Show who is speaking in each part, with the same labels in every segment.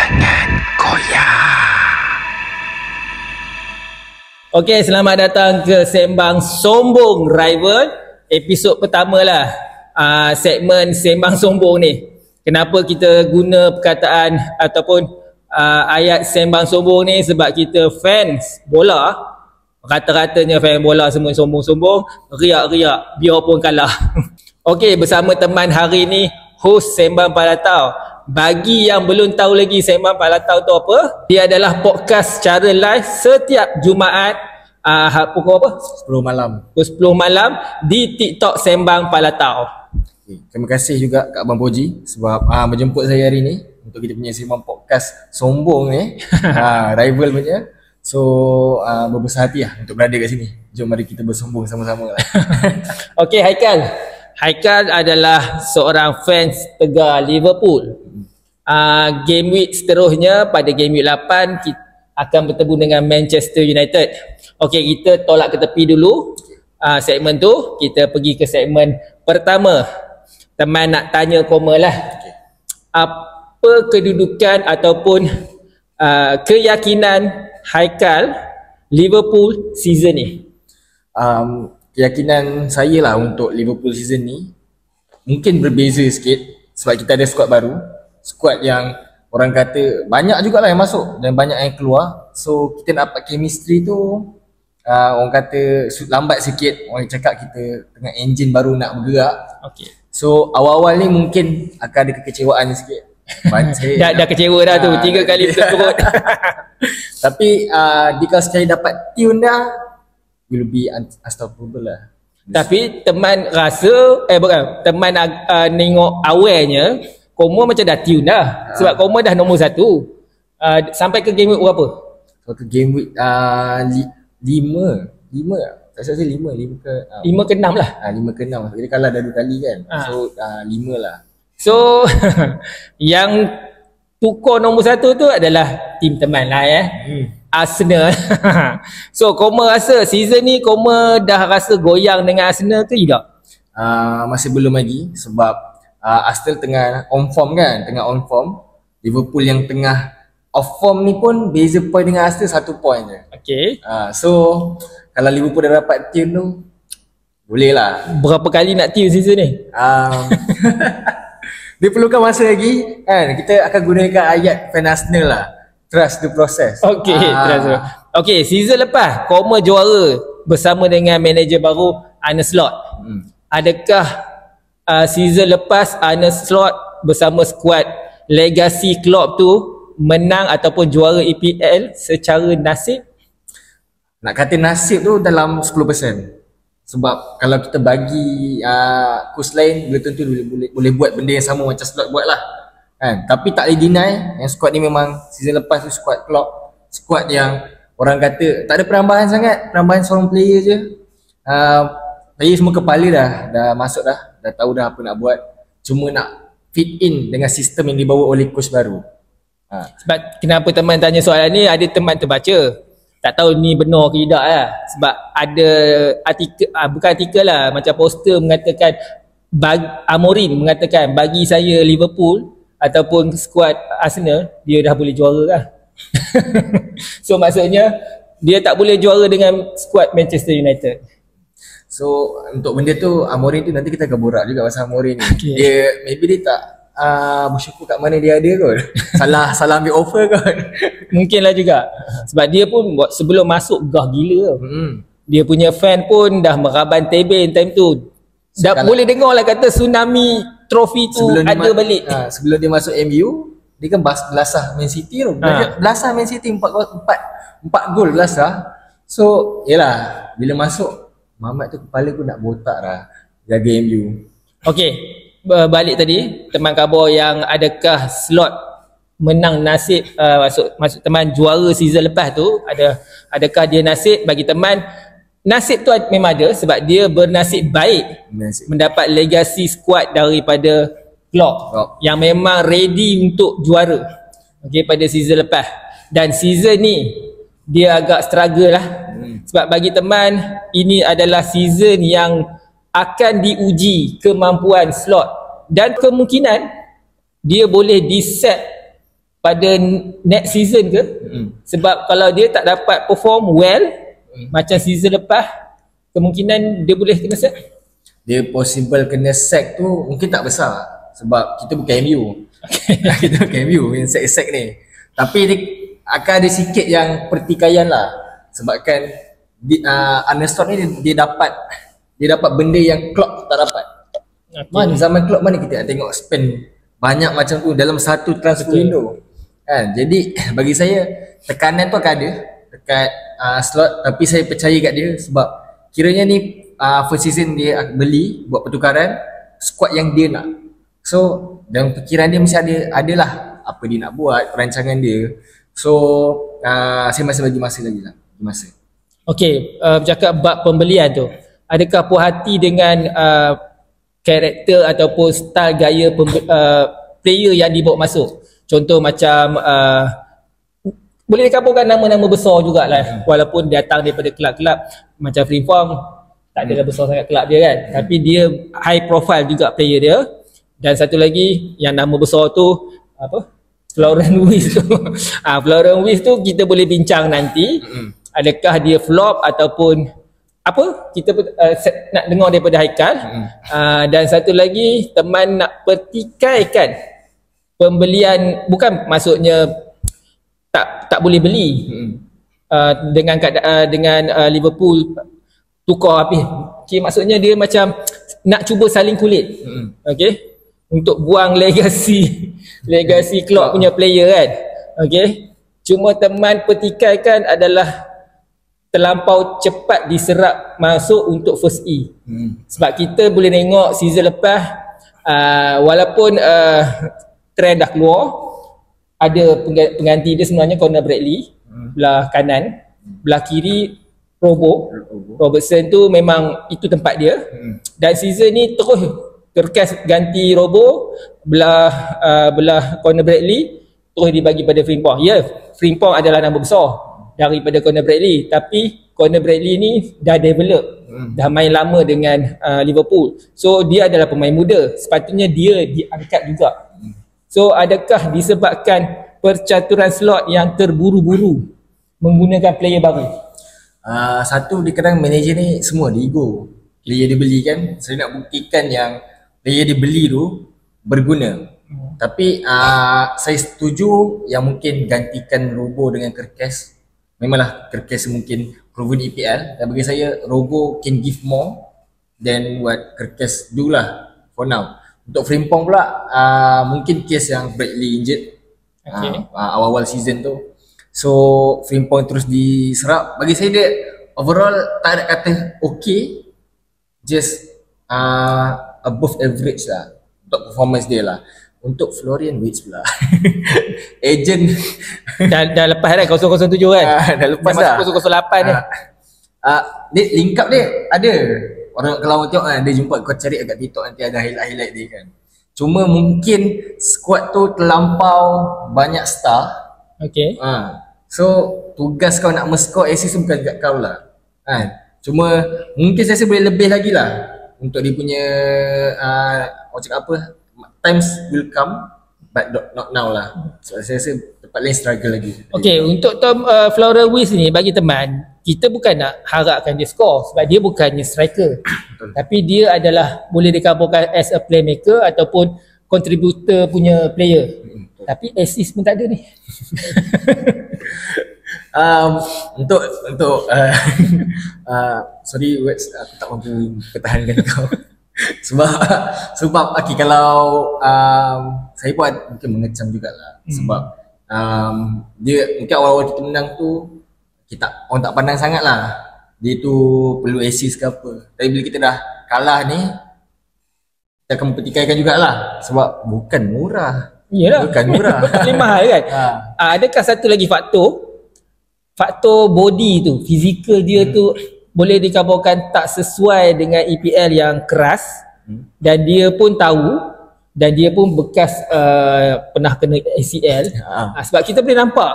Speaker 1: Jangan goyah.
Speaker 2: Okey, selamat datang ke Sembang Sombong Rival. Episod pertama lah segmen Sembang Sombong ni. Kenapa kita guna perkataan ataupun ayat Sembang Sombong ni? Sebab kita fans bola. Rata-ratanya fans bola semua sombong-sombong, riak-riak biarpun kalah. Okey, bersama teman hari ni, host Sembang Palatau. Bagi yang belum tahu lagi Sembang Palatau tu apa, dia adalah podcast secara live setiap Jumaat pukul apa?
Speaker 3: 10 malam.
Speaker 2: Pukul 10 malam di TikTok Sembang Palatau.
Speaker 3: Okay. Terima kasih juga Kak Abang Poji sebab menjemput saya hari ni untuk kita punya Sembang podcast sombong ni. Rival punya. So berbesar hati lah untuk berada kat sini. Jom mari kita bersombong sama-sama lah.
Speaker 2: Okey, Haikal adalah seorang fans tegar Liverpool. Game week seterusnya pada game week 8 kita akan bertemu dengan Manchester United. Okey, kita tolak ke tepi dulu segmen tu. Kita pergi ke segmen pertama. Teman nak tanya Koma lah. Apa kedudukan ataupun keyakinan Haikal Liverpool season ni?
Speaker 3: Keyakinan saya lah untuk Liverpool season ni mungkin berbeza sikit sebab kita ada squad baru, squad yang orang kata banyak jugalah yang masuk dan banyak yang keluar. So kita nak dapat chemistry tu orang kata lambat sikit. Orang cakap kita tengah engine baru nak bergerak.
Speaker 2: Okay.
Speaker 3: So awal-awal ni mungkin akan ada kekecewaan sikit.
Speaker 2: dah kecewa dah tu 3 kali berturut.
Speaker 3: Tapi jika sekali dapat tune dah, will be unstoppable lah.
Speaker 2: Tapi teman rasa teman nengok awalnya Koma macam dah tune dah. Sebab Koma dah nombor 1 sampai ke game week berapa?
Speaker 3: So ke game week 5 tak salah saya 5 ke
Speaker 2: 5 ke 6 lah.
Speaker 3: 5 ke 6. Jadi kalah dah 2 kali kan. So 5 lah.
Speaker 2: So yang tukar nombor 1 tu adalah tim teman lah Arsenal. So Koma rasa season ni Koma dah rasa goyang dengan Arsenal ke tidak?
Speaker 3: Masih belum lagi sebab Arsenal tengah on form kan, Liverpool yang tengah off form ni pun beza point dengan Arsenal 1 point je.
Speaker 2: Okay.
Speaker 3: So kalau Liverpool dah dapat tune tu boleh lah.
Speaker 2: Berapa kali nak tune season ni?
Speaker 3: Dia perlukan masa lagi kan. Kita akan gunakan ayat fan Arsenal lah. Trust the process.
Speaker 2: Okay, trust. Okay, season lepas Koma juara bersama dengan manager baru Arne Slot. Adakah season lepas Arne Slot bersama skuad legacy Klopp tu menang ataupun juara EPL secara nasib?
Speaker 3: Nak kata nasib tu dalam 10%. Sebab kalau kita bagi coach lain belum tentu boleh buat benda yang sama macam Slot buat lah kan. Tapi tak boleh deny yang squad ni memang season lepas tu squad Klopp, squad yang orang kata tak ada perambahan sangat, perambahan seorang player je. Player semua kepala dah masuk dah tahu dah apa nak buat, cuma nak fit in dengan sistem yang dibawa oleh coach baru.
Speaker 2: Sebab kenapa teman tanya soalan ni, ada teman terbaca, tak tahu ni benar ke tidak lah. Sebab ada artikel, bukan artikel lah, macam poster mengatakan Amorim mengatakan bagi saya Liverpool ataupun skuad Arsenal dia dah boleh juara lah. So maksudnya dia tak boleh juara dengan skuad Manchester United.
Speaker 3: So untuk benda tu Amorim tu nanti kita akan borak juga pasal Amorim ni. Okay. Maybe dia tak bersyukur kat mana dia ada kot. salah ambil offer kot.
Speaker 2: Mungkinlah juga. Sebab dia pun sebelum masuk gah gila. Dia punya fan pun dah meraban tebing time tu. Dah boleh dengar lah kata tsunami trofi tu ada balik.
Speaker 3: Sebelum dia masuk MU, dia kan belasah Man City tu. Belasah Man City 4 gol belasah. So yelah, bila masuk Mamat tu kepala aku nak botak lah jaga MU. Okay,
Speaker 2: balik tadi teman khabar yang adakah Slot menang nasib masuk teman juara season lepas tu, adakah dia nasib? Bagi teman, nasib tu memang ada sebab dia bernasib baik mendapat legacy squad daripada Klopp yang memang ready untuk juara pada season lepas. Dan season ni dia agak struggle lah sebab bagi teman, ini adalah season yang akan diuji kemampuan Slot dan kemungkinan dia boleh diset pada next season ke? Sebab kalau dia tak dapat perform well macam season lepas, kemungkinan dia boleh kena sack.
Speaker 3: Dia possible kena sack tu mungkin tak besar sebab kita bukan MU. Kita bukan MU yang sack ni. Tapi dia akan ada sikit yang pertikaian lah. Sebabkan Arne Slot ni dia dapat benda yang Klopp tak dapat. Mana zaman Klopp mana kita nak tengok spend banyak macam tu dalam satu transfer window. Kan? Jadi bagi saya tekanan tu akan ada dekat Slot, tapi saya percaya kat dia sebab kiranya ni first season dia beli buat pertukaran squad yang dia nak. So dalam fikiran dia mesti adalah apa dia nak buat, perancangan dia. So saya masih bagi masa lagi lah.
Speaker 2: Okey, bercakap bab pembelian tu, adakah puas hati dengan karakter ataupun style gaya player yang dibawa masuk? Contoh macam boleh dikabulkan nama-nama besar jugalah, walaupun datang daripada kelab-kelab macam Frimpong, tak adalah besar sangat kelab dia kan, tapi dia high profile juga player dia. Dan satu lagi yang nama besar tu apa? Florent Wirtz tu. Florent Wirtz tu kita boleh bincang nanti. Adakah dia flop ataupun apa? Kita nak dengar daripada Haikal. Dan satu lagi, teman nak pertikaikan pembelian, bukan maksudnya tak boleh beli. Dengan Liverpool tukar habis. Okay, maksudnya dia macam nak cuba saling kulit. Okey. Untuk buang legasi Klopp punya player kan. Okey. Cuma teman pertikaikan adalah terlampau cepat diserap masuk untuk first E. Sebab kita boleh tengok season lepas walaupun trend dah keluar, ada pengganti dia sebenarnya Conor Bradley belah kanan, belah kiri Robertson tu memang itu tempat dia. Dan season ni terus Kerkas ganti Robo, belah Conor Bradley terus dibagi pada Frimpong. Ya, Frimpong adalah nama besar daripada Conor Bradley, tapi Conor Bradley ni dah develop, dah main lama dengan Liverpool. So dia adalah pemain muda, sepatutnya dia diangkat juga. So adakah disebabkan percaturan Slot yang terburu-buru menggunakan player baru?
Speaker 3: Satu, dia kadang manager ni semua dia ego. Player dia beli kan, saya nak buktikan yang player dia beli tu berguna. Tapi saya setuju yang mungkin gantikan Robo dengan Kerkes. Memanglah Kerkes mungkin proven EPL, dan bagi saya Robo can give more than what Kerkes do lah for now. Untuk Frimpong pula mungkin case yang Bradley injured awal-awal season tu. So Frimpong terus diserap. Bagi saya dia overall tak nak kata okay, just above average lah untuk performance dia lah. Untuk Florian Wirtz pula agent
Speaker 2: dah lepas kan 007 kan?
Speaker 3: Dah lepas dah
Speaker 2: 008 ni.
Speaker 3: Dia link up dia ada. Orang kalau orang tengok dia jumpa, kau cari kat TikTok nanti ada highlight dia kan. Cuma mungkin squad tu terlampau banyak star.
Speaker 2: Okay.
Speaker 3: So tugas kau nak men-score assist bukan kat kau lah. Cuma mungkin saya rasa boleh lebih lagi lah untuk dia punya orang cakap apa, times will come but not now lah. So saya rasa tempat lain struggle lagi.
Speaker 2: Okay, untuk Florent Wirtz ni, bagi teman, kita bukan nak harapkan dia score sebab dia bukannya striker. Tapi dia adalah boleh dikabarkan as a playmaker ataupun contributor punya player. Tapi assist pun tak ada ni. Untuk
Speaker 3: sorry Wirtz, aku tak mampu pertahankan kau. sebab okay, kalau saya pun mungkin mengecam jugalah. Sebab dia mungkin awal-awal kita menang tu orang tak pandang sangat lah dia tu perlu assist ke apa. Tapi bila kita dah kalah ni, kita akan mempertikaikan jugalah sebab bukan murah.
Speaker 2: Iyalah,
Speaker 3: bukan murah.
Speaker 2: Paling mahal kan. Adakah satu lagi faktor body tu, fizikal dia tu boleh dikabarkan tak sesuai dengan EPL yang keras, dan dia pun tahu, dan dia pun bekas pernah kena ACL. Sebab kita boleh nampak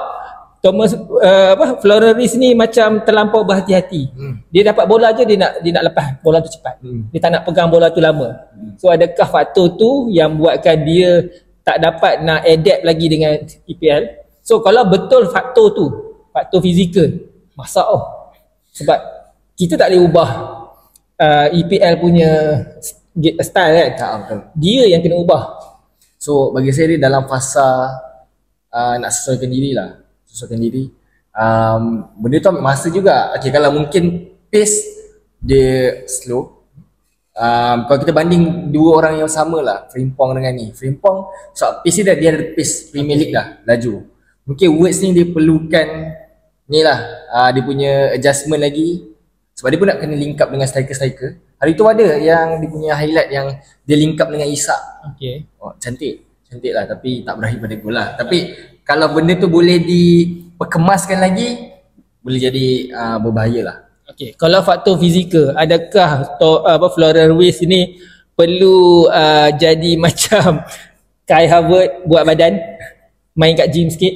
Speaker 2: Florent Wirtz ni macam terlampau berhati-hati. Dia dapat bola je dia nak lepas bola tu cepat. Dia tak nak pegang bola tu lama. So adakah faktor tu yang buatkan dia tak dapat nak adapt lagi dengan EPL. So kalau betul faktor tu, faktor fizikal, masak sebab kita tak boleh ubah EPL punya style kan.
Speaker 3: Betul.
Speaker 2: Dia yang kena ubah.
Speaker 3: So bagi saya dia dalam fasa nak sesuaikan diri lah. Sesuaikan diri. Benda tu ambil masa juga. Okay, kalau mungkin pace dia slow. Kalau kita banding dua orang yang sama lah, Frimpong dengan ni. Frimpong so pace dia ada pace Premier League dah, laju. Mungkin Words ni dia perlukan ni lah, dia punya adjustment lagi. Sebab dia pun nak kena link up dengan striker-striker. Hari tu ada yang dia punya highlight yang dia link up dengan Isak.
Speaker 2: Okay.
Speaker 3: Cantik lah, tapi tak berakhir pada gol lah. Tapi kalau benda tu boleh diperkemaskan lagi, boleh jadi berbahaya lah.
Speaker 2: Okay. Kalau faktor fizikal, adakah Florian Wirtz ni perlu jadi macam Kai Havertz buat badan, main kat gym sikit?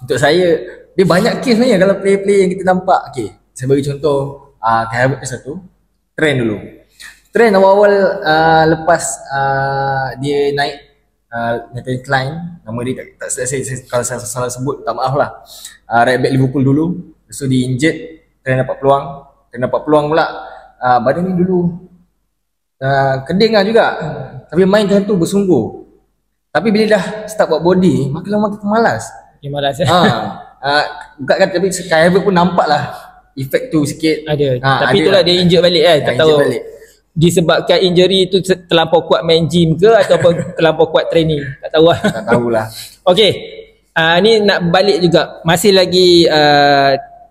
Speaker 3: Untuk saya, dia banyak case sebenarnya kalau player-player yang kita nampak. Okay, saya bagi contoh Kai Havertz satu. Trend dulu. Trend awal-awal lepas dia naik Nathan Klein, nama dia tak saya kalau saya salah sebut, tak maaf lah. Right back Liverpool dulu. So dia injured, Trend dapat peluang pula. Badan ni dulu keding lah juga. Tapi main time tu bersungguh. Tapi bila dah start buat body, makin lama makin malas.
Speaker 2: Malas
Speaker 3: bukan kata, tapi Kai Havertz pun nampak lah efek tu sikit.
Speaker 2: Ada. Tapi itulah dia injured balik kan. Tak tahu balik. Disebabkan injury tu terlampau kuat main gym ke ataupun terlampau kuat training. Tak tahu lah.
Speaker 3: Tak tahulah.
Speaker 2: Okey. Ni nak balik juga. Masih lagi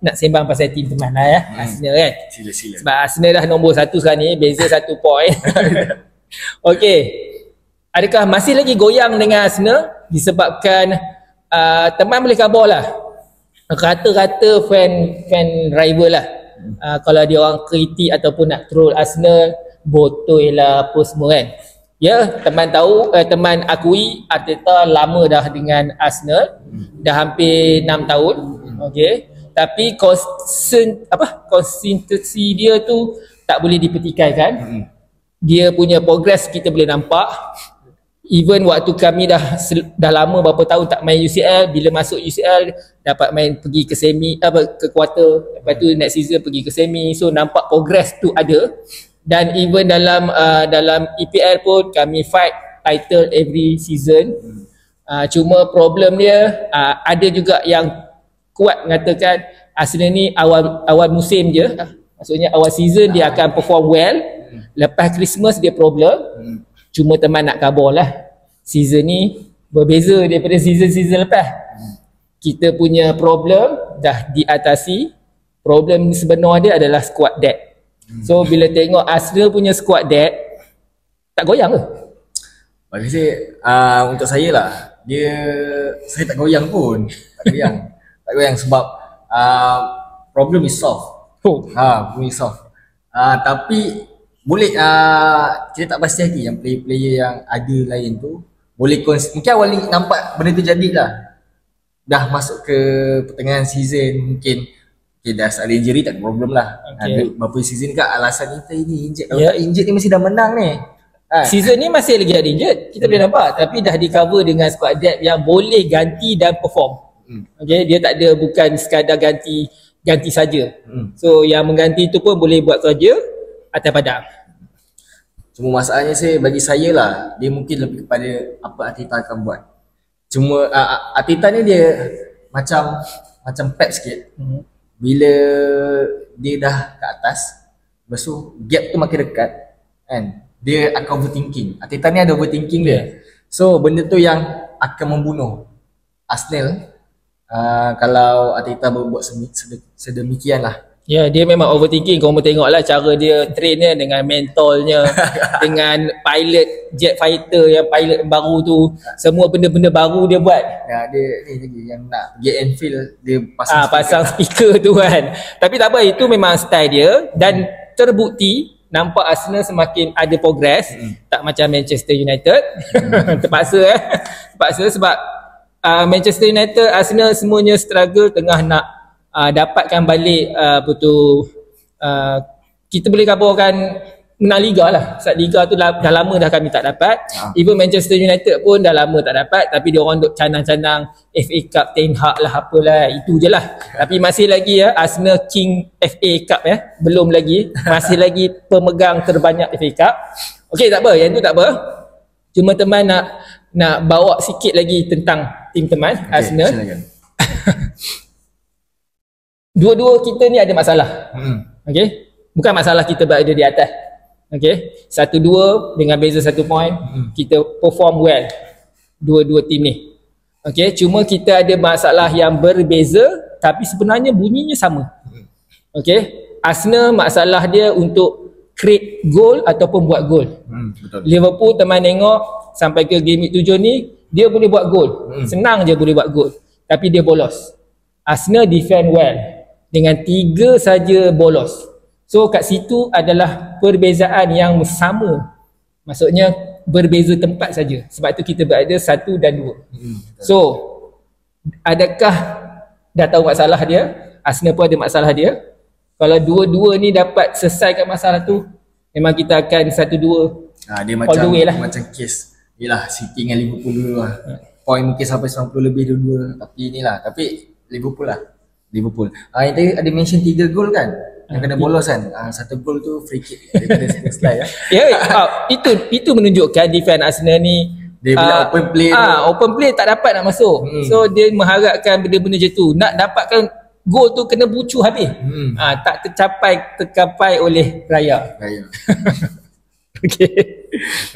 Speaker 2: nak sembang pasal team teman lah ya. Arsenal kan.
Speaker 3: Sila.
Speaker 2: Sebab Arsenal dah nombor 1 sekarang ni. Beza 1 point. Okey. Adakah masih lagi goyang dengan Arsenal disebabkan teman boleh khabar lah. Rata-rata fan rival lah. Kalau dia orang kritik ataupun nak troll Arsenal, botol lah apa semua kan. Ya, teman tahu, teman akui Arteta lama dah dengan Arsenal. Dah hampir 6 tahun. Okey. Tapi konsistensi dia tu tak boleh dipertikaikan. Dia punya progress kita boleh nampak. Even waktu kami dah lama berapa tahun tak main UCL, bila masuk UCL dapat main pergi ke semi, ke quarter, lepas tu next season pergi ke semi. So nampak progress tu ada. Dan even dalam EPL pun kami fight title every season. Cuma problem dia ada juga yang kuat mengatakan Arsenal ni awal musim je, maksudnya awal season dia akan perform well, lepas Christmas dia problem. Cuma teman nak khabar lah, season ni berbeza daripada season lepas. Kita punya problem dah diatasi. Problem sebenar dia adalah squad depth. So bila tengok Arsenal punya squad depth, tak goyang ke?
Speaker 3: Bagi saya, untuk saya lah, saya tak goyang pun. Tak goyang sebab problem is solved. Problem is solved. Tapi boleh kita tak pasti lagi yang player-player yang ada lain tu boleh mungkin awal ni nampak benda tu jadi lah, dah masuk ke pertengahan season mungkin dah ada injury, tak ada problem lah. Ada berapa season kat alasan kita ini injured. Kalau tak injured ni mesti dah menang ni.
Speaker 2: Season ni masih lagi ada injured, kita boleh nampak, tapi dah di cover dengan squad depth yang boleh ganti dan perform. Okay, dia tak ada, bukan sekadar ganti saja. So yang mengganti tu pun boleh buat kerja atas padang.
Speaker 3: Cuma masalahnya bagi saya lah, dia mungkin lebih kepada apa Arteta akan buat. Cuma Arteta ni dia macam Pep sikit. Bila dia dah ke atas, lepas tu gap tu makin dekat kan, dia akan overthinking. Arteta ni ada overthinking dia. So benda tu yang akan membunuh Arsenal kalau Arteta berbuat sedemikian lah.
Speaker 2: Ya, dia memang overthinking. Kau tengoklah cara dia train dia dengan mentalnya, dengan pilot jet fighter yang pilot baru tu, semua benda-benda baru dia buat.
Speaker 3: Ya, dia ni lagi yang nak pergi Anfield, dia
Speaker 2: pasang speaker tu kan. Tapi tak apa, itu memang style dia dan terbukti nampak Arsenal semakin ada progress. Tak macam Manchester United. Terpaksa sebab Manchester United, Arsenal semuanya struggle tengah nak dapatkan balik kita boleh khabarkan menang Liga lah. Saat Liga tu dah lama dah kami tak dapat. Even Manchester United pun dah lama tak dapat, tapi dia orang duk canang-canang FA Cup, Ten Hag lah, apalah, itu je lah. Tapi masih lagi Arsenal King FA Cup belum lagi. Masih lagi pemegang terbanyak FA Cup. Okey, tak apa, yang tu tak apa. Cuma teman nak bawa sikit lagi tentang tim teman Arsenal. Dua-dua kita ni ada masalah. Okey. Bukan masalah kita berada di atas. Okey. 1-2 dengan beza 1 point, kita perform well dua-dua tim ni. Okey, cuma kita ada masalah yang berbeza tapi sebenarnya bunyinya sama. Okey. Arsenal masalah dia untuk create goal ataupun buat gol. Betul. Liverpool teman tengok sampai ke game week 7 ni, dia boleh buat gol. Senang je boleh buat gol. Tapi dia bolos. Arsenal defend well dengan 3 saja bolos. So kat situ adalah perbezaan yang sama. Maksudnya berbeza tempat saja. Sebab tu kita berada 1 dan 2. So adakah dah tahu masalah dia? Arsenal pun ada masalah dia. Kalau dua-dua ni dapat selesaikan masalah tu, memang kita akan 1-2
Speaker 3: dia
Speaker 2: all the way lah.
Speaker 3: macam kes yelah City dengan Liverpool dulu lah. Point mungkin sampai 90 lebih dua-dua. Tapi Liverpool lah. Yang tadi ada mention 3 gol kan, yang kena bolos kan. 1 gol tu free kick daripada slide
Speaker 2: itu menunjukkan defend Arsenal ni
Speaker 3: dia bila open play
Speaker 2: open play tak dapat nak masuk. So dia mengharapkan benda-benda macam tu. Nak dapatkan gol tu kena bucu habis. Tak tercapai oleh Raya. Okay.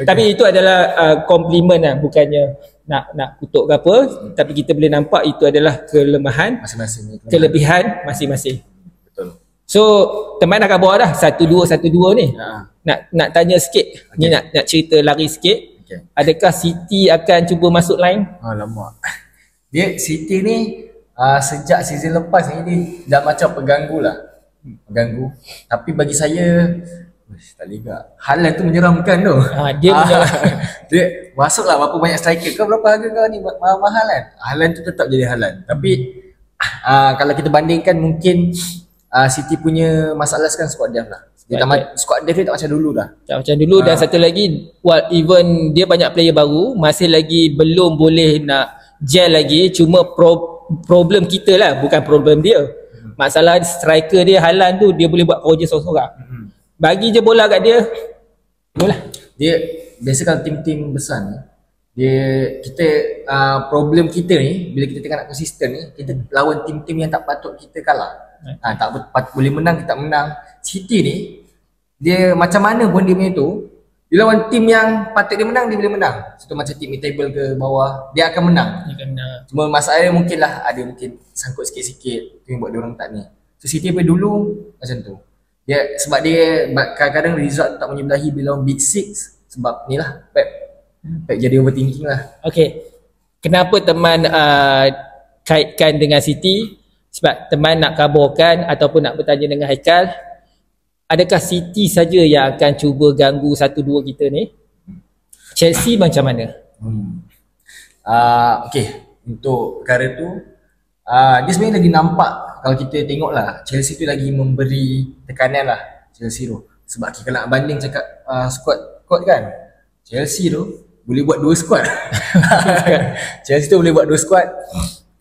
Speaker 2: Tapi itu adalah compliment lah, bukannya nak kutuk ke apa, tapi kita boleh nampak itu adalah kelemahan masing-masing, kelebihan masing-masing. Betul. So teman dah khabar dah 1-2 ni. Nak tanya sikit. Ni nak cerita lari sikit. Adakah City akan cuba masuk line?
Speaker 3: Alamak. Dia City ni sejak season lepas ni dia dah macam pengganggu lah. Tapi bagi saya tak liga. Haaland tu menyeramkan tu.
Speaker 2: Dia menyeram.
Speaker 3: Dia masuklah berapa banyak striker. Kau berapa harga kau ni mahal kan? Haaland tu tetap jadi Haaland. Tapi kalau kita bandingkan mungkin City punya masalah sekarang squad depth lah. Squad depth dia tak macam dulu dah. Tak macam dulu. Dan satu lagi, even dia banyak player baru, masih lagi belum boleh nak gel lagi. Cuma problem kita lah, bukan problem dia. Masalah striker dia Haaland tu, dia boleh buat projek seorang-seorang. Bagi je bola kat dia, bola. Dia biasa kalau tim-tim besar ni, problem kita ni bila kita tengah nak konsisten ni, kita lawan tim-tim yang tak patut kita kalah. Tak boleh menang, kita tak menang. City ni dia macam mana pun dia punya tu, dia lawan tim yang patut dia menang, dia boleh menang. Contoh macam tim mid-table ke bawah, dia akan menang. Cuma masalahnya mungkin lah ada mungkin sangkut sikit-sikit tu yang buat dia orang tak ni. So City daripada dulu macam tu. Sebab dia kadang-kadang result tak menyebelahi bila lawan Big Six. Sebab ni lah Pep jadi overthinking lah. Okay, kenapa teman kaitkan dengan City? Sebab teman nak kabarkan ataupun nak bertanya dengan Haikal, adakah City saja yang akan cuba ganggu 1-2 kita ni? Chelsea macam mana? Okay, untuk perkara tu dia sebenarnya lagi nampak. Kalau kita tengok lah, Chelsea tu lagi memberi tekanan lah, Chelsea tu. Sebab kita nak banding cakap squad kan, Chelsea tu boleh buat 2 squad. Chelsea tu boleh buat 2 squad.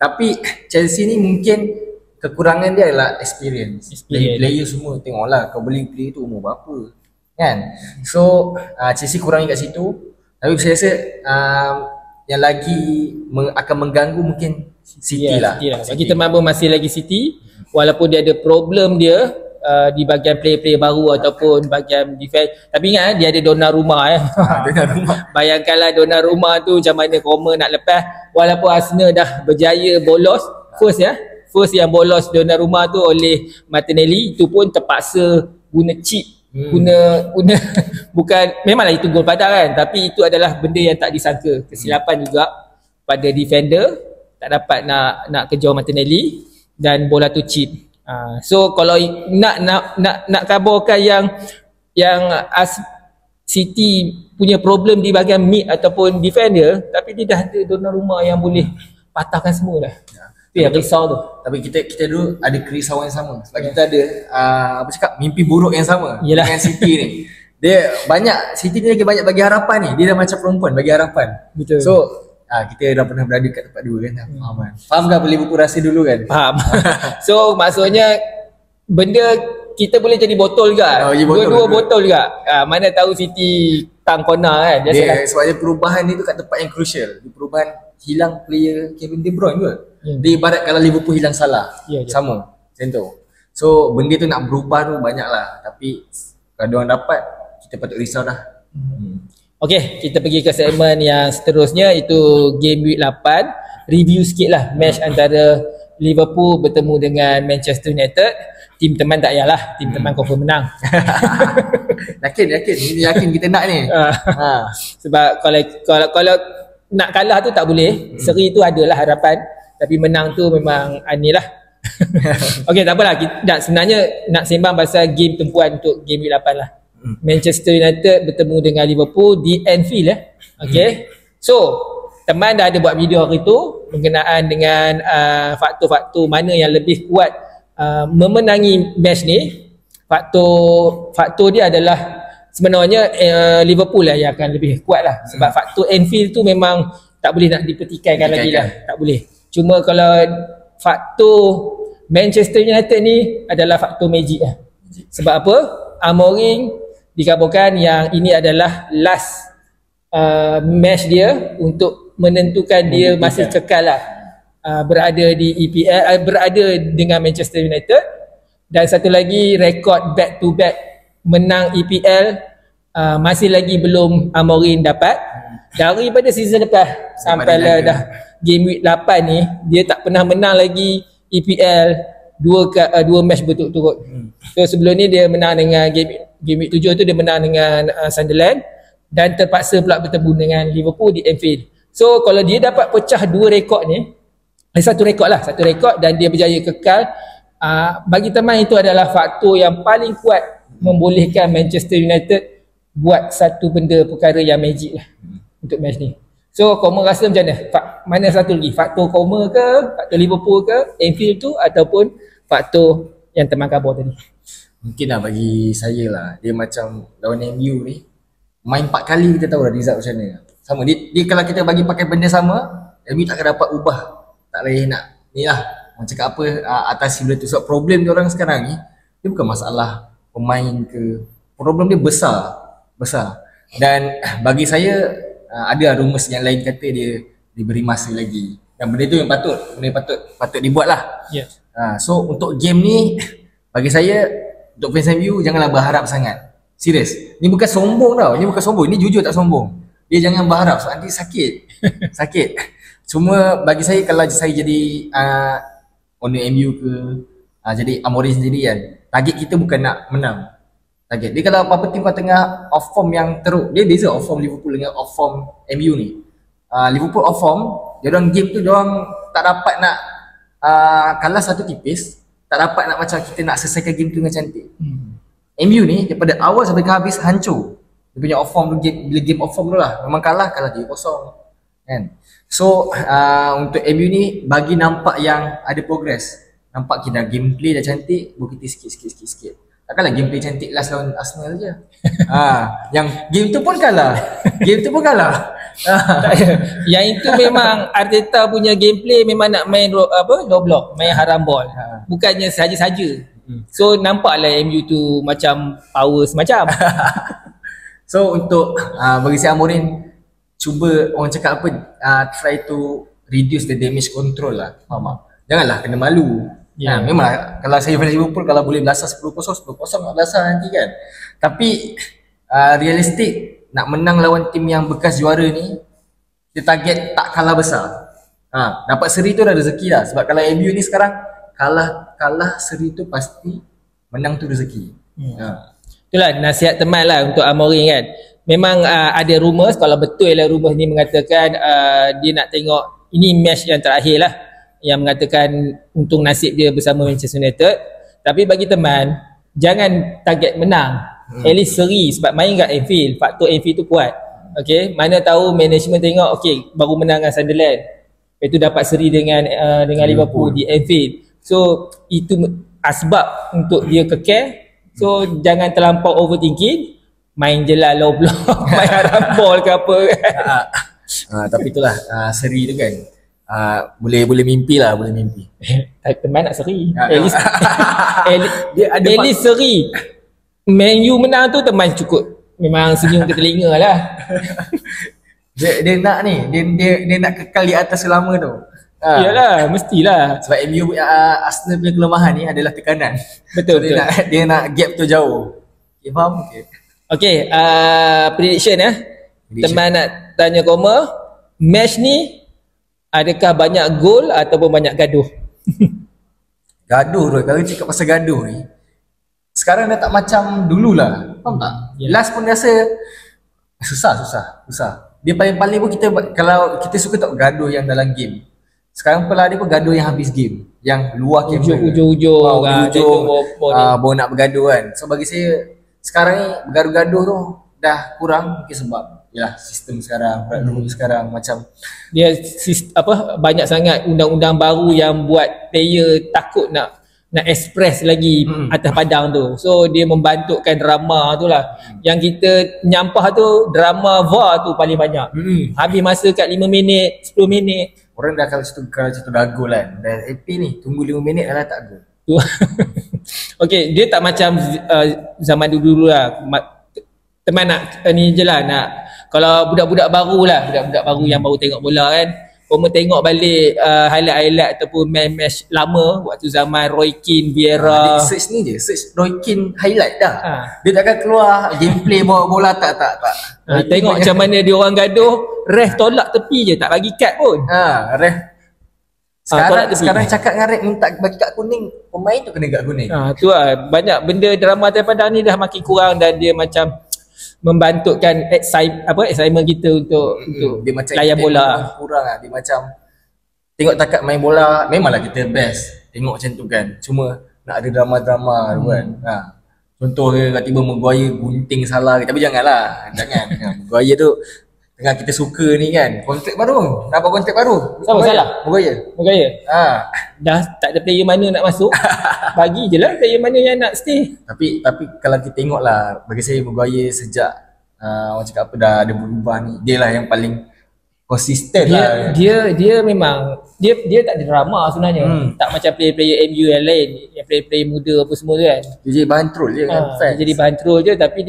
Speaker 3: Tapi Chelsea ni mungkin kekurangan dia adalah experience. Player semua tengoklah, kau beli player tu umur berapa kan. So Chelsea kurangnya kat situ. Tapi saya rasa yang lagi akan mengganggu mungkin City lah.
Speaker 2: Bagi teman pun masih lagi City, walaupun dia ada problem dia di bahagian player-player baru ataupun bahagian defense. Tapi ingat dia ada Donnarumma Donnarumma. Bayangkanlah Donnarumma tu macam mana Roma nak lepas, walaupun Arsenal dah berjaya bolos first yang bolos Donnarumma tu oleh Martinelli, itu pun terpaksa guna cheat. Bukan, memanglah itu gol padang kan, tapi itu adalah benda yang tak disangka, kesilapan juga pada defender, tak dapat nak kejar Martinelli dan bola tu chip. So kalau nak kabarkan yang City punya problem di bahagian mid ataupun defender, tapi dia dah ada Donnarumma yang boleh patahkan semua dah. Itu yang risau tu. Tapi kita dulu ada kerisauan yang sama. Sebab kita ada mimpi buruk yang sama dengan City ni.
Speaker 3: Dia banyak, City ni lagi banyak bagi harapan ni. Dia dah macam perempuan bagi harapan.
Speaker 2: Betul.
Speaker 3: So kita dah pernah berada kat tempat dua kan. Faham kan? Faham kan Liverpool rasa dulu kan?
Speaker 2: Faham. So maksudnya benda kita boleh jadi botol juga. Dua-dua botol juga. Mana tahu City tang corner kan.
Speaker 3: Dia sebabnya perubahan ni tu kat tempat yang crucial. Perubahan hilang player Kevin De Bruyne juga. Dia ibarat kalau Liverpool hilang Salah. Sama. Macam tu. So benda tu nak berubah tu banyak lah. Tapi kalau diorang dapat, kita patut risau dah.
Speaker 2: Okay, kita pergi ke segmen yang seterusnya, itu Game Week 8. Review sikit lah match antara Liverpool bertemu dengan Manchester United. Tim teman tak payahlah, tim teman confirm menang.
Speaker 3: Yakin kita nak ni.
Speaker 2: Sebab kalau nak kalah tu tak boleh. Seri tu adalah harapan, tapi menang tu memang anilah. Okay, tak apalah. Sebenarnya nak sembang pasal game tumpuan untuk Game Week 8 lah. Manchester United bertemu dengan Liverpool di Anfield Okay. So teman dah ada buat video hari tu berkenaan dengan faktor-faktor mana yang lebih kuat memenangi match ni. Faktor dia adalah sebenarnya Liverpool lah yang akan lebih kuat lah. Sebab faktor Anfield tu memang tak boleh nak dipertikaikan lagi lah. Tak boleh. Cuma kalau faktor Manchester United ni adalah faktor magic lah. Sebab apa? Amorim dikabarkan yang ini adalah last match dia untuk menentukan dia masih kekal lah berada di EPL, berada dengan Manchester United. Dan satu lagi, rekod back to back menang EPL masih lagi belum Amorim dapat. Daripada season lepas sampai lah dah Game Week 8 ni, dia tak pernah menang lagi EPL dua match berturut-turut. So sebelum ni dia menang dengan Game Week 7 tu dia menang dengan Sunderland dan terpaksa pula bertemu dengan Liverpool di Anfield. So kalau dia dapat pecah dua rekod ni, satu rekod dan dia berjaya kekal, bagi teman itu adalah faktor yang paling kuat membolehkan Manchester United buat satu benda perkara yang magic lah untuk match ni. So Koma rasa macam mana? Mana satu lagi? Faktor Koma ke? Faktor Liverpool ke? Anfield tu? Ataupun faktor yang teman khabar tadi?
Speaker 3: Mungkin lah bagi saya lah, dia macam lawan MU ni main 4 kali kita tahu dah result macam mana. Sama, dia kalau kita bagi pakai benda sama, MU tak akan dapat ubah. Tak boleh nak ni lah, orang cakap apa, atasi benda tu. Sebab problem dia orang sekarang ni, dia bukan masalah pemain ke, problem dia besar. Dan bagi saya, ada rumours yang lain kata dia diberi masa lagi. Dan benda tu yang patut dibuat lah. So untuk game ni, bagi saya, untuk fans MU janganlah berharap sangat. Serius. Ni bukan sombong tau. Ni jujur tak sombong. Dia jangan berharap sebab nanti sakit. Cuma bagi saya, kalau saya jadi owner MU ke, jadi Amorim sendiri kan, target kita bukan nak menang. Target dia, kalau apa-apa tim tengah off form yang teruk, dia beza off form Liverpool dengan off form MU ni. Liverpool off form, dia orang game tu dia orang tak dapat nak kalah satu tipis, tak dapat nak macam kita nak selesaikan game tu dengan cantik. MU ni daripada awal sampai ke habis hancur. Dia punya off form tu, bila game off form tu lah, memang kalah 3-0 kan. So untuk MU ni bagi nampak yang ada progress. Nampak kita gameplay dah cantik, bukti sikit. Takkanlah gameplay cantik last lawan Arsenal je. Yang game tu pun kalah. Yang itu memang Arteta punya gameplay memang nak main low block, main haram ball. Bukannya saja-saja. So nampaklah MU tu macam power semacam. So untuk bagi saya Amorim cuba, orang cakap apa, try to reduce the damage control lah. Faham tak? Janganlah kena malu. Memang kalau saya fans Liverpool, kalau boleh belasah 10-0 nak belasah nanti kan. Tapi realistik, nak menang lawan tim yang bekas juara ni, dia target tak kalah besar. Dapat seri tu dah rezeki dah. Sebab kalau MU ni sekarang kalah seri tu pasti menang tu rezeki.
Speaker 2: Itulah nasihat teman lah untuk Amorim kan. Memang ada rumours, kalau betul lah rumours ni mengatakan dia nak tengok, ini match yang terakhir lah, yang mengatakan untung nasib dia bersama Manchester United. Tapi bagi teman, jangan target menang, at least seri, sebab main kat Anfield, faktor Anfield tu kuat. Okay, mana tahu management tengok, okay, baru menang dengan Sunderland, lepas tu dapat seri dengan Liverpool di Anfield. So itu asbab untuk dia kekal. So jangan terlampau overthinking. main je lah low block, main haram ball ke apa kan.
Speaker 3: Tapi itulah seri tu kan. Boleh mimpi lah, boleh mimpi.
Speaker 2: Teman nak seri.
Speaker 3: Ya,
Speaker 2: At least
Speaker 3: Dia ada
Speaker 2: at least seri. Man U menang tu teman cukup memang senyum ke telinga lah.
Speaker 3: dia nak ni, dia nak kekal di atas selama tu.
Speaker 2: Iyalah, mestilah.
Speaker 3: Sebab MU Arsenal punya kelemahan ni adalah tekanan.
Speaker 2: Betul,
Speaker 3: So, dia nak gap tu jauh. Okay, faham?
Speaker 2: Okay, prediction
Speaker 3: Prediction.
Speaker 2: Teman nak tanya Koma, match ni adakah banyak gol ataupun banyak gaduh?
Speaker 3: Gaduh tu, kalau cakap pasal gaduh ni, sekarang dah tak macam dululah. Faham tak?
Speaker 2: Ya.
Speaker 3: Last pun rasa susah. Dia paling-paling pun kita, kalau kita suka tak gaduh yang dalam game. Sekarang pula dia pun gaduh yang habis game, yang luar kamera.
Speaker 2: Ujung-ujung kan,
Speaker 3: baru nak bergaduh kan. So bagi saya sekarang ni bergaduh-gaduh tu dah kurang, mungkin sebab yalah sistem sekarang, peraturan sekarang macam
Speaker 2: dia banyak sangat undang-undang baru yang buat player takut nak express lagi atas padang tu. So dia membantukkan drama tu lah. Yang kita nyampah tu drama VAR tu paling banyak. Habis masa kat 5 minit, 10 minit.
Speaker 3: orang dah kalau situ dah gol kan. Dah happy ni, tunggu 5 minit dah tak gol.
Speaker 2: Okay, dia tak macam zaman dulu lah. Teman nak ni je lah, nak kalau budak-budak baru lah, budak-budak baru yang baru tengok bola kan, Koma tengok balik highlight-highlight ataupun match lama waktu zaman Roy Keane, Vieira.
Speaker 3: Search ni je, search Roy Keane highlight dah. Dia takkan keluar gameplay bawa bola tak.
Speaker 2: Tengok macam mana dia orang gaduh, ref tolak tepi je, tak bagi kad pun.
Speaker 3: Ref sekarang cakap dengan ref minta bagi kad kuning, pemain tu kena kad kuning.
Speaker 2: Tu lah, banyak benda drama daripada ni dah makin kurang dan dia macam membantukkan excitement kita untuk
Speaker 3: dia macam
Speaker 2: layan bola.
Speaker 3: Kurang lah. Dia macam tengok takat main bola, memanglah kita best tengok macam tu kan. Cuma nak ada drama-drama tu kan. Contoh tiba-tiba Maguire gunting salah, tapi jangan. Maguire tu tengah kita suka ni kan, kontrak baru. Dapat kontrak baru.
Speaker 2: Siapa salah?
Speaker 3: Maguire.
Speaker 2: Dah tak ada player mana nak masuk. Bagi je lah player mana yang nak stay.
Speaker 3: Tapi kalau kita tengok lah, bagi saya Maguire sejak orang cakap apa dah ada berubah ni, dia lah yang paling konsisten lah.
Speaker 2: Dia memang dia tak ada drama sebenarnya. Tak macam player-player MU yang lain, yang player-player muda apa semua tu kan.
Speaker 3: Dia jadi bahan troll je kan.
Speaker 2: Dia jadi bahan troll je, tapi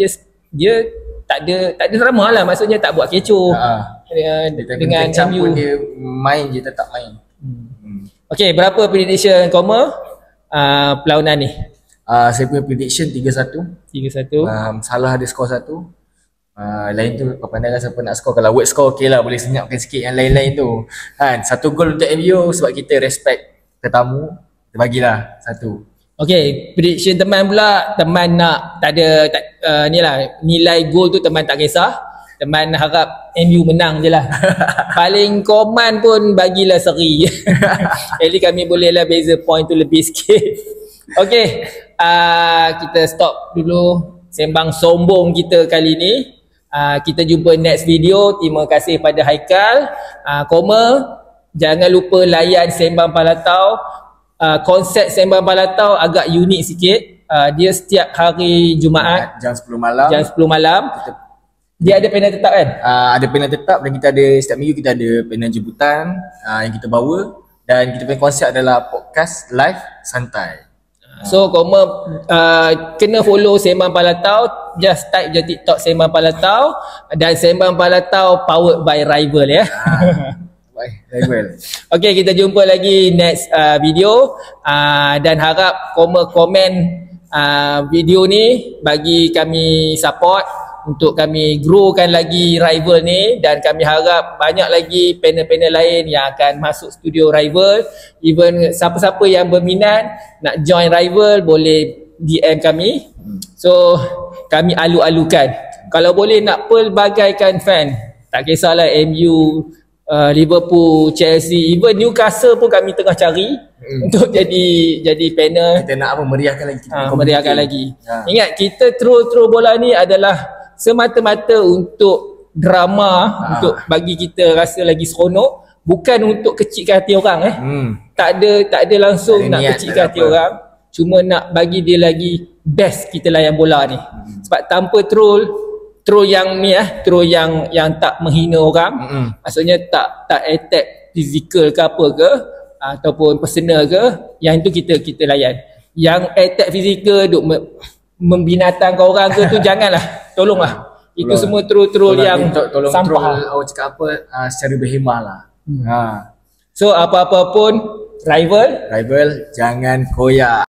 Speaker 2: dia tak ada drama lah, maksudnya tak buat kecoh dengan MU.
Speaker 3: Dia main je, tetap main.
Speaker 2: Okay, berapa prediction Koma perlawanan ni?
Speaker 3: Saya punya prediction 3-1.
Speaker 2: 3-1.
Speaker 3: Salah ada skor 1. Lain tu kau pandangkan siapa nak skor. Kalau word score okey lah, boleh senyapkan sikit yang lain-lain tu kan. 1 gol untuk MU sebab kita respect tetamu, kita bagilah 1.
Speaker 2: Okay, prediction teman pula, teman nak ni lah, nilai gol tu teman tak kisah. Teman harap MU menang je lah. Paling command pun bagilah seri. At least kami boleh lah beza point tu lebih sikit. Okay, kita stop dulu sembang sombong kita kali ni. Kita jumpa next video. Terima kasih pada Haikal. Koma, jangan lupa layan Sembang Palatau. Konsep Sembang Palatau agak unik sikit. Dia setiap hari Jumaat
Speaker 3: jam 10 malam.
Speaker 2: Dia ada panel tetap kan?
Speaker 3: Ada panel tetap dan kita ada setiap minggu kita ada panel jemputan yang kita bawa, dan kita punya konsep adalah podcast live santai.
Speaker 2: So Koma kena follow Sembang Palatau, just type je TikTok Sembang Palatau, dan Sembang Palatau powered by Rival ya.
Speaker 3: Rival.
Speaker 2: Okay, kita jumpa lagi next video, dan harap Koma komen video ni bagi kami support untuk kami growkan lagi Rival ni, dan kami harap banyak lagi panel-panel lain yang akan masuk studio Rival. Even siapa-siapa yang berminat nak join Rival boleh DM kami. So kami alu-alukan. Kalau boleh nak pelbagaikan fan, tak kisahlah MU, Liverpool, Chelsea, even Newcastle pun kami tengah cari untuk jadi panel.
Speaker 3: Kita nak meriahkan lagi.
Speaker 2: Meriahkan lagi. Ingat, kita troll bola ni adalah semata-mata untuk drama, untuk bagi kita rasa lagi seronok, bukan untuk kecilkan hati orang Tak ada langsung nak kecilkan hati orang, cuma nak bagi dia lagi best kita layan bola ni. Sebab tanpa troll troll yang ni troll yang tak menghina orang. Maksudnya tak attack fizikal ke apa ke ataupun personal ke, yang itu kita layan. Yang attack fizikal duk membinatangkan orang ke tu janganlah, tolonglah. Itu semua troll yang
Speaker 3: tolong
Speaker 2: sampah.
Speaker 3: troll, awak cakap apa, secara berhemah lah.
Speaker 2: So apa-apa pun rival
Speaker 3: Jangan koyak.